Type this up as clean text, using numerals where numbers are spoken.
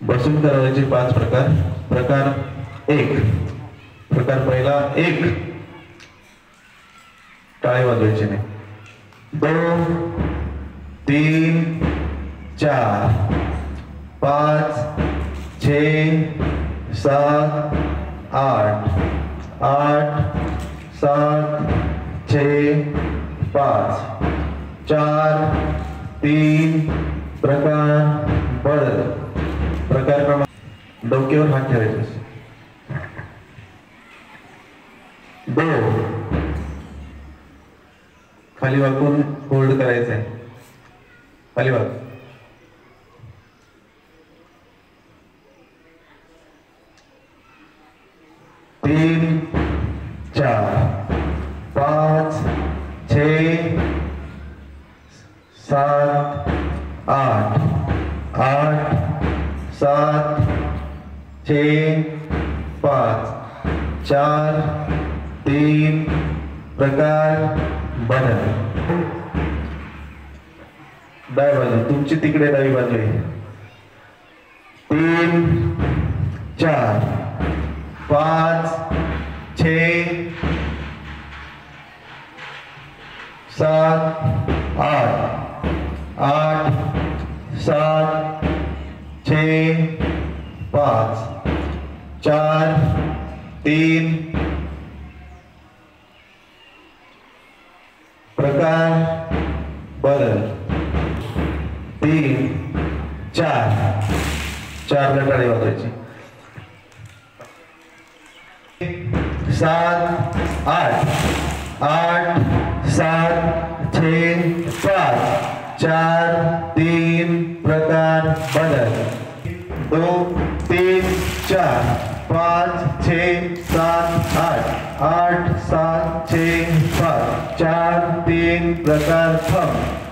बसून करायचे 5 प्रकार. प्रकार 1. प्रकार पहिला 1. टाळी वाजवायची नाही. 2 3 4 5 6 7 8 8 7 6 5 4 3. प्रकार बदल. प्रकार क्रमांक डोक्यावर हात ठेवायचे. 2 खाली वाकून होल्ड करायचं आहे. खाली वाक. 3 4 5 6 7 8 8 7 6 5 4 3. प्रकार बदल. डावी बाजू तुमची तिकडे डावी बाजू आहे. 3 4 5 6 7 8 8 7 6 5 4 3. प्रकार बदल. 3 4 4 ला टाळी वाजवायची. 7 8 8 7 6 5 4 3. प्रकार बदल. 2 3 4 5 6 7 8 8 7 6 5 4 3. प्रकार थंब.